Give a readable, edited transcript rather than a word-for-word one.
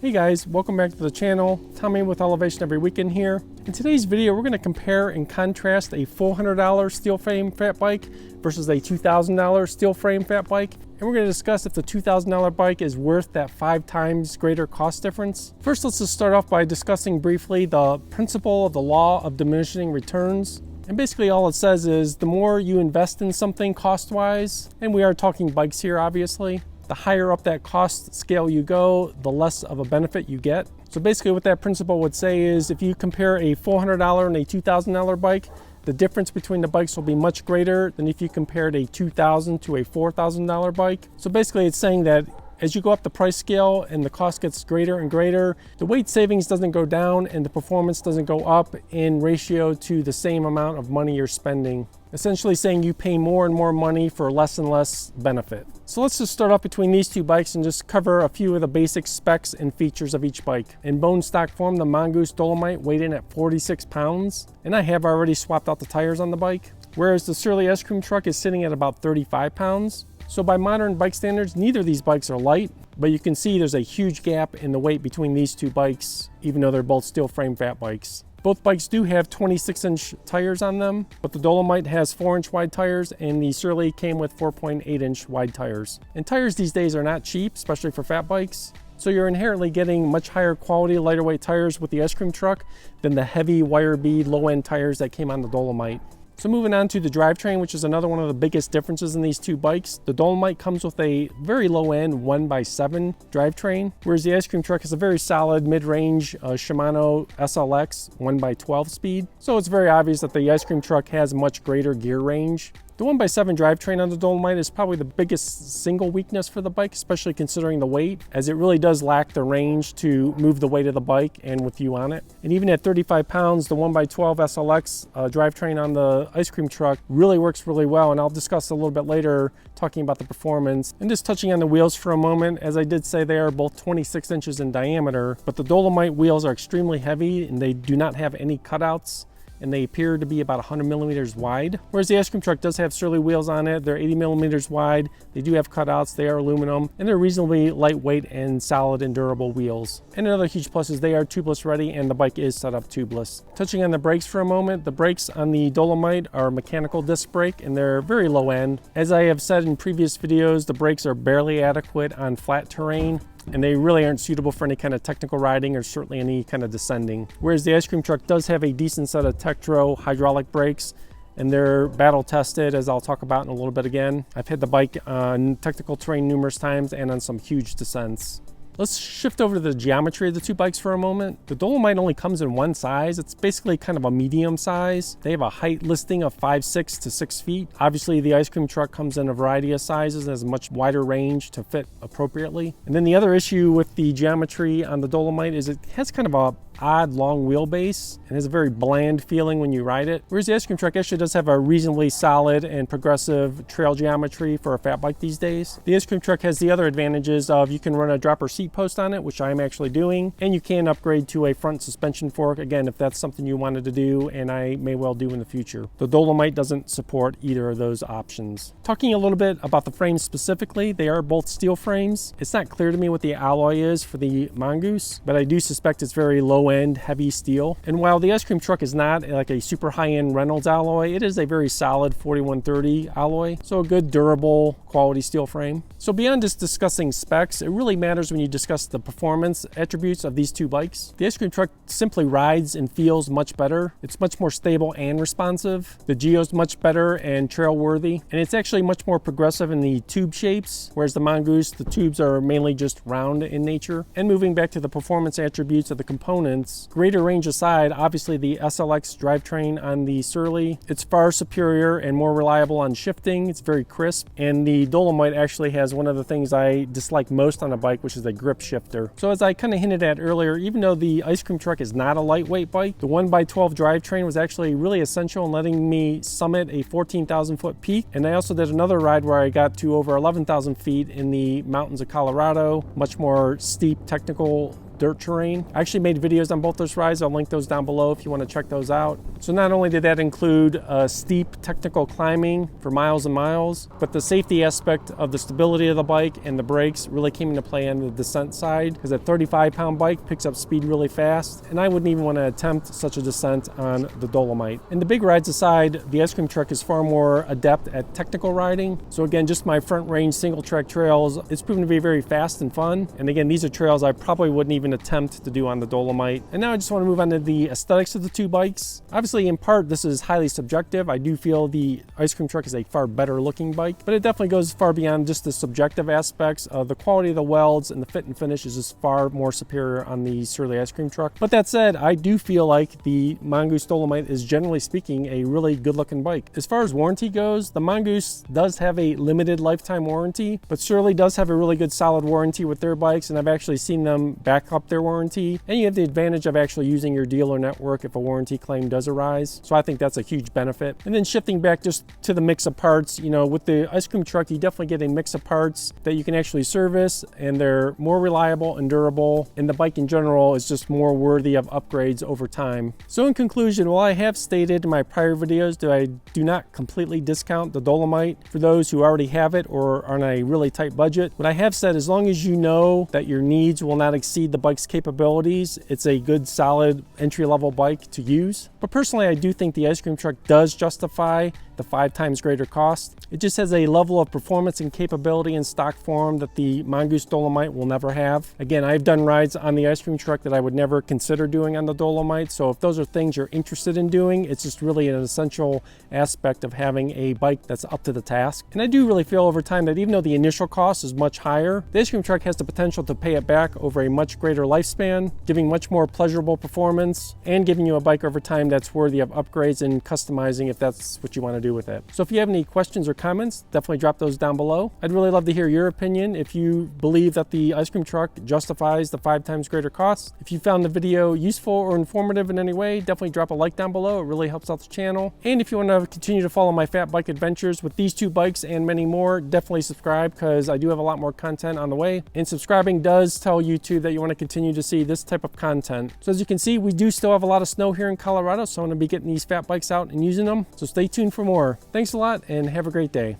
Hey guys, welcome back to the channel. Tommy with Elevation Every Weekend here. In today's video, we're going to compare and contrast a $400 steel frame fat bike versus a $2,000 steel frame fat bike. And we're going to discuss if the $2,000 bike is worth that 5 times greater cost difference. First, let's just start off by discussing briefly the principle of the law of diminishing returns. And basically all it says is the more you invest in something cost-wise, and we are talking bikes here obviously, the higher up that cost scale you go, the less of a benefit you get. So basically what that principle would say is if you compare a $400 and a $2,000 bike, the difference between the bikes will be much greater than if you compared a $2,000 to a $4,000 bike. So basically it's saying that as you go up the price scale and the cost gets greater and greater, the weight savings doesn't go down and the performance doesn't go up in ratio to the same amount of money you're spending. Essentially saying you pay more and more money for less and less benefit. So let's just start off between these two bikes and just cover a few of the basic specs and features of each bike. In bone stock form, the Mongoose Dolomite weighed in at 46 pounds, and I have already swapped out the tires on the bike, whereas the Surly ice cream truck is sitting at about 35 pounds. So by modern bike standards, neither of these bikes are light, but you can see there's a huge gap in the weight between these two bikes, even though they're both steel frame fat bikes. Both bikes do have 26-inch tires on them, but the Dolomite has 4-inch wide tires and the Surly came with 4.8-inch wide tires. And tires these days are not cheap, especially for fat bikes. So you're inherently getting much higher quality, lighter weight tires with the ice cream truck than the heavy wire bead low-end tires that came on the Dolomite. So moving on to the drivetrain, which is another one of the biggest differences in these two bikes. The Dolomite comes with a very low-end 1x7 drivetrain, whereas the ice cream truck is a very solid mid-range Shimano SLX 1x12 speed. So it's very obvious that the ice cream truck has much greater gear range. The 1x7 drivetrain on the Dolomite is probably the biggest single weakness for the bike, especially considering the weight, as it really does lack the range to move the weight of the bike and with you on it. And even at 35 pounds, the 1x12 SLX drivetrain on the ice cream truck really works really well, and I'll discuss a little bit later talking about the performance. And just touching on the wheels for a moment, as I did say, they are both 26 inches in diameter, but the Dolomite wheels are extremely heavy and they do not have any cutouts, and they appear to be about 100 millimeters wide. Whereas the ice cream truck does have Surly wheels on it. They're 80 millimeters wide. They do have cutouts. They are aluminum, and they're reasonably lightweight and solid and durable wheels. And another huge plus is they are tubeless ready, and the bike is set up tubeless. Touching on the brakes for a moment, the brakes on the Dolomite are mechanical disc brake, and they're very low end. As I have said in previous videos, the brakes are barely adequate on flat terrain, and they really aren't suitable for any kind of technical riding or certainly any kind of descending. Whereas the ice cream truck does have a decent set of Tektro hydraulic brakes, and they're battle tested, as I'll talk about in a little bit again. I've hit the bike on technical terrain numerous times and on some huge descents. Let's shift over to the geometry of the two bikes for a moment. The Dolomite only comes in one size. It's basically kind of a medium size. They have a height listing of 5'6" to 6 feet. Obviously, the ice cream truck comes in a variety of sizes and has a much wider range to fit appropriately. And then the other issue with the geometry on the Dolomite is it has kind of a odd long wheelbase and has a very bland feeling when you ride it. Whereas the ice cream truck actually does have a reasonably solid and progressive trail geometry for a fat bike these days. The ice cream truck has the other advantages of you can run a dropper seat post on it, which I'm actually doing, and you can upgrade to a front suspension fork, again, if that's something you wanted to do, and I may well do in the future. The Dolomite doesn't support either of those options. Talking a little bit about the frames specifically, they are both steel frames. It's not clear to me what the alloy is for the Mongoose, but I do suspect it's very low-end, heavy steel. And while the ice cream truck is not like a super high-end Reynolds alloy, it is a very solid 4130 alloy, so a good durable quality steel frame. So beyond just discussing specs, it really matters when you discuss the performance attributes of these two bikes. The ice cream truck simply rides and feels much better. It's much more stable and responsive. The Geo's much better and trail worthy, and it's actually much more progressive in the tube shapes, whereas the Mongoose, the tubes are mainly just round in nature. And moving back to the performance attributes of the components, greater range aside, obviously the SLX drivetrain on the Surly, it's far superior and more reliable on shifting. It's very crisp, and the Dolomite actually has one of the things I dislike most on a bike, which is a grip shifter. So as I kind of hinted at earlier, even though the ice cream truck is not a lightweight bike, the 1x12 drivetrain was actually really essential in letting me summit a 14,000 foot peak. And I also did another ride where I got to over 11,000 feet in the mountains of Colorado, much more steep technical dirt terrain. I actually made videos on both those rides. I'll link those down below if you want to check those out. So not only did that include steep technical climbing for miles and miles, but the safety aspect of the stability of the bike and the brakes really came into play on the descent side, because a 35-pound bike picks up speed really fast, and I wouldn't even want to attempt such a descent on the Dolomite. And the big rides aside, the ice cream truck is far more adept at technical riding. So again, just my front range single track trails, it's proven to be very fast and fun. And again, these are trails I probably wouldn't even attempt to do on the Dolomite. And now I just want to move on to the aesthetics of the two bikes. Obviously, in part, this is highly subjective. I do feel the ice cream truck is a far better looking bike, but it definitely goes far beyond just the subjective aspects. The quality of the welds and the fit and finish is just far more superior on the Surly ice cream truck. But that said, I do feel like the Mongoose Dolomite is, generally speaking, a really good looking bike. As far as warranty goes, the Mongoose does have a limited lifetime warranty, but Surly does have a really good solid warranty with their bikes, and I've actually seen them back up their warranty. And you have the advantage of actually using your dealer network if a warranty claim does arise. So I think that's a huge benefit. And then shifting back just to the mix of parts, you know, with the ice cream truck, you definitely get a mix of parts that you can actually service, and they're more reliable and durable, and the bike in general is just more worthy of upgrades over time. So in conclusion, while I have stated in my prior videos that I do not completely discount the Dolomite for those who already have it or are on a really tight budget, what I have said, as long as you know that your needs will not exceed the bike's capabilities, it's a good solid entry-level bike to use. But personally, I do think the ice cream truck does justify the 5 times greater cost. It just has a level of performance and capability in stock form that the Mongoose Dolomite will never have. Again, I've done rides on the ice cream truck that I would never consider doing on the Dolomite, so if those are things you're interested in doing, it's just really an essential aspect of having a bike that's up to the task. And I do really feel over time that even though the initial cost is much higher, the ice cream truck has the potential to pay it back over a much greater lifespan, giving much more pleasurable performance and giving you a bike over time that's worthy of upgrades and customizing if that's what you want to do with it. So if you have any questions or comments, definitely drop those down below. I'd really love to hear your opinion. If you believe that the ice cream truck justifies the 5 times greater cost. If you found the video useful or informative in any way, definitely drop a like down below. It really helps out the channel. And if you want to continue to follow my fat bike adventures with these two bikes and many more, definitely subscribe, because I do have a lot more content on the way. And subscribing does tell YouTube that you want to continue to see this type of content. So as you can see, we do still have a lot of snow here in Colorado, so I'm going to be getting these fat bikes out and using them. So stay tuned for more. Thanks a lot and have a great day.